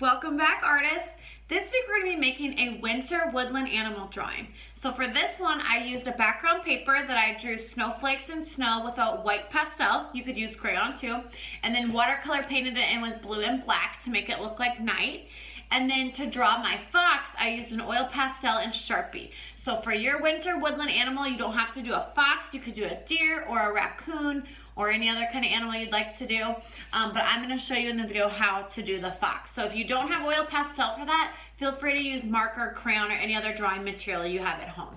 Welcome back, artists. This week we're going to be making a winter woodland animal drawing. So for this one, I used a background paper that I drew snowflakes and snow with a white pastel. You could use crayon too. And then watercolor painted it in with blue and black to make it look like night. And then to draw my fox, I used an oil pastel and Sharpie. So for your winter woodland animal, you don't have to do a fox. You could do a deer or a raccoon or any other kind of animal you'd like to do. But I'm going to show you in the video how to do the fox. So if you don't have oil pastel for that, feel free to use marker, crayon, or any other drawing material you have at home.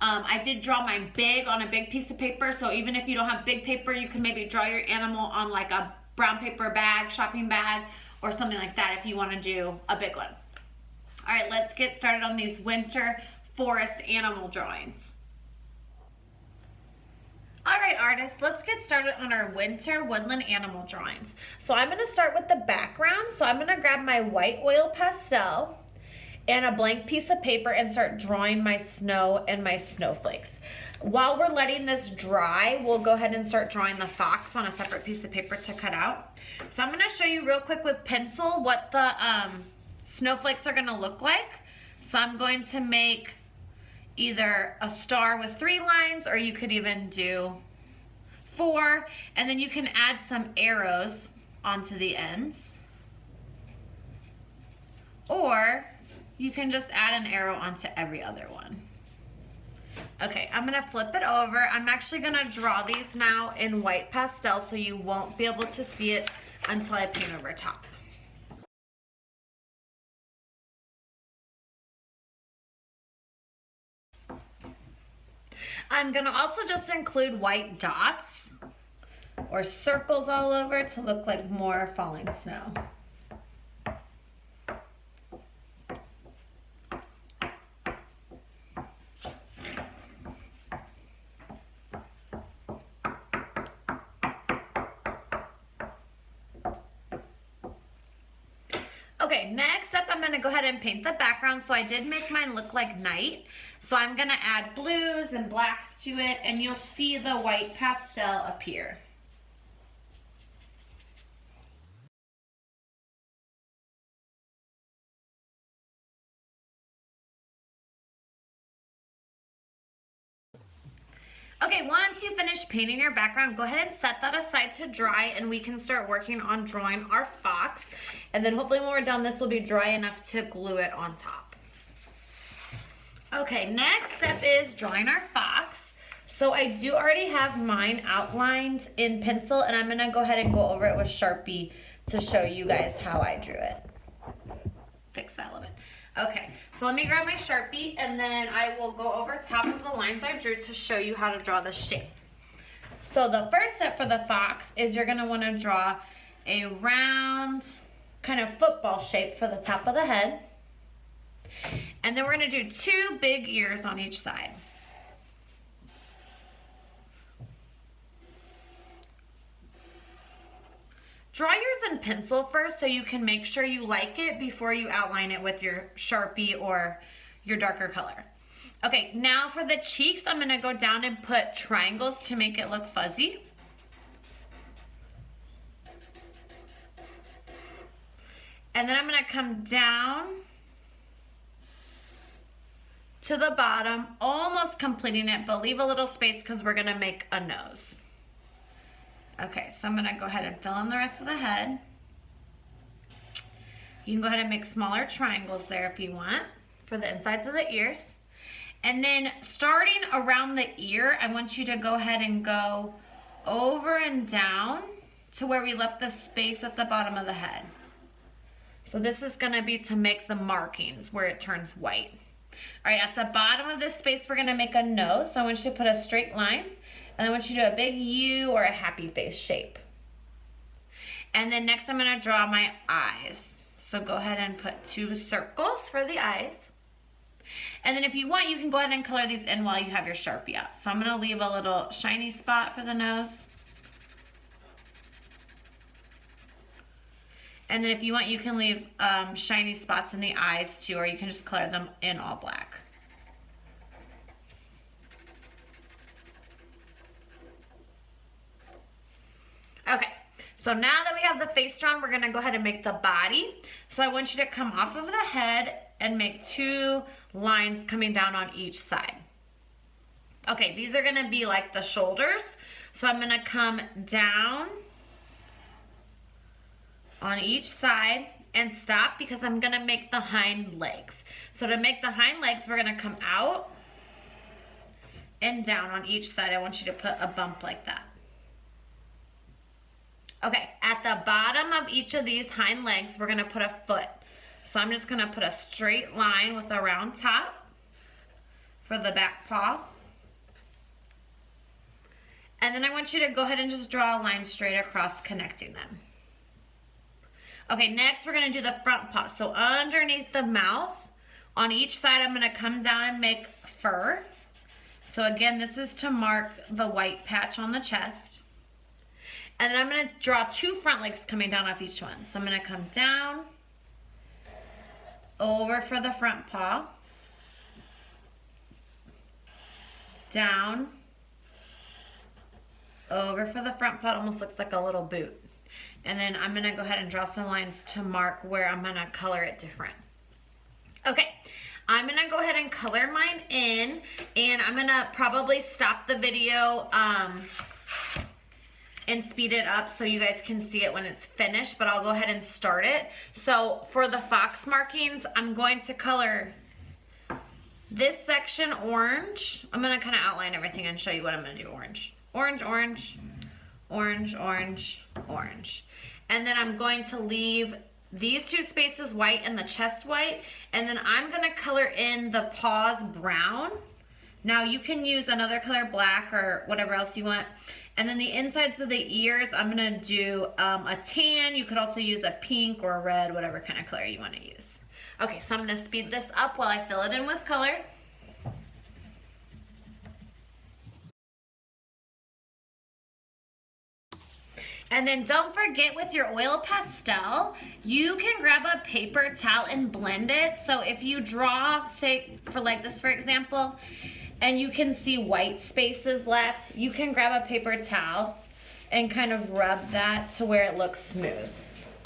I did draw mine big on a big piece of paper, so even if you don't have big paper, you can maybe draw your animal on like a brown paper bag, shopping bag, or something like that if you want to do a big one. All right, let's get started on these winter forest animal drawings. All right, artists, let's get started on our winter woodland animal drawings. So I'm going to start with the background. So I'm going to grab my white oil pastel and a blank piece of paper and start drawing my snow and my snowflakes. While we're letting this dry, we'll go ahead and start drawing the fox on a separate piece of paper to cut out. So I'm going to show you real quick with pencil what the snowflakes are going to look like. So I'm going to make either a star with 3 lines, or you could even do 4, and then you can add some arrows onto the ends, or you can just add an arrow onto every other one. Okay, I'm gonna flip it over. I'm actually gonna draw these now in white pastel so you won't be able to see it until I paint over top. I'm gonna also just include white dots or circles all over to look like more falling snow. Okay, next up I'm gonna go ahead and paint the background. So I did make mine look like night. So I'm gonna add blues and blacks to it, and you'll see the white pastel appear. Okay, once you finish painting your background, go ahead and set that aside to dry, and we can start working on drawing our fox. And then hopefully when we're done, this will be dry enough to glue it on top. Okay, next step is drawing our fox. So I do already have mine outlined in pencil, and I'm gonna go ahead and go over it with Sharpie to show you guys how I drew it. Fix that a little bit. Okay, so let me grab my Sharpie, and then I will go over top of the lines I drew to show you how to draw the shape. So the first step for the fox is you're gonna wanna draw a round kind of football shape for the top of the head. And then we're gonna do 2 big ears on each side. Draw yours in pencil first so you can make sure you like it before you outline it with your Sharpie or your darker color. Okay, now for the cheeks, I'm gonna go down and put triangles to make it look fuzzy. And then I'm gonna come down to the bottom, almost completing it, but leave a little space because we're gonna make a nose. Okay, so I'm gonna go ahead and fill in the rest of the head. You can go ahead and make smaller triangles there if you want for the insides of the ears. And then starting around the ear, I want you to go ahead and go over and down to where we left the space at the bottom of the head. So this is gonna be to make the markings where it turns white. All right, at the bottom of this space, we're gonna make a nose. So I want you to put a straight line, and I want you to do a big U or a happy face shape. And then next I'm gonna draw my eyes. So go ahead and put 2 circles for the eyes. And then if you want, you can go ahead and color these in while you have your Sharpie out. So I'm gonna leave a little shiny spot for the nose. And then if you want, you can leave shiny spots in the eyes too, or you can just color them in all black. Okay, So now that we have the face drawn, we're gonna go ahead and make the body. So I want you to come off of the head and make 2 lines coming down on each side. Okay, these are gonna be like the shoulders. So I'm gonna come down on each side and stop because I'm gonna make the hind legs. So to make the hind legs, we're gonna come out and down on each side. I want you to put a bump like that. Okay, at the bottom of each of these hind legs, we're gonna put a foot. So I'm just gonna put a straight line with a round top for the back paw. And then I want you to go ahead and just draw a line straight across, connecting them. Okay, next we're gonna do the front paw. So underneath the mouth, on each side, I'm gonna come down and make fur. So again, this is to mark the white patch on the chest. And then I'm gonna draw 2 front legs coming down off each one. So I'm gonna come down, over for the front paw, down, over for the front paw. It almost looks like a little boot. And then I'm gonna go ahead and draw some lines to mark where I'm gonna color it different. Okay, I'm gonna go ahead and color mine in, and I'm gonna probably stop the video and speed it up so you guys can see it when it's finished, but I'll go ahead and start it. So for the fox markings, I'm going to color this section orange. I'm gonna kind of outline everything and show you what I'm gonna do. Orange, orange, orange, orange, orange, orange. And then I'm going to leave these 2 spaces white and the chest white, and then I'm gonna color in the paws brown. Now you can use another color, black or whatever else you want. And then the insides of the ears, I'm gonna do a tan. You could also use a pink or a red, whatever kind of color you wanna use. Okay, so I'm gonna speed this up while I fill it in with color. And then don't forget, with your oil pastel, you can grab a paper towel and blend it. So if you draw, say for like this for example, and you can see white spaces left, you can grab a paper towel and kind of rub that to where it looks smooth.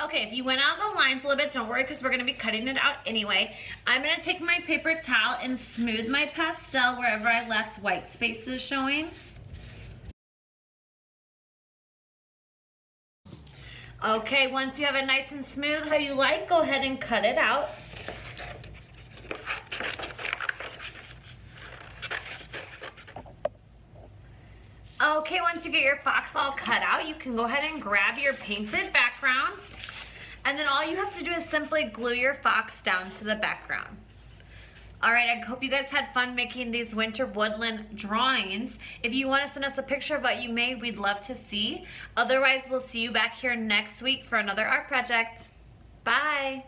Okay, if you went out the lines a little bit, don't worry because we're gonna be cutting it out anyway. I'm gonna take my paper towel and smooth my pastel wherever I left white spaces showing. Okay, once you have it nice and smooth how you like, go ahead and cut it out. Okay, once you get your fox all cut out, you can go ahead and grab your painted background, and then all you have to do is simply glue your fox down to the background. All right, I hope you guys had fun making these winter woodland drawings. If you want to send us a picture of what you made, we'd love to see. Otherwise, we'll see you back here next week for another art project. Bye.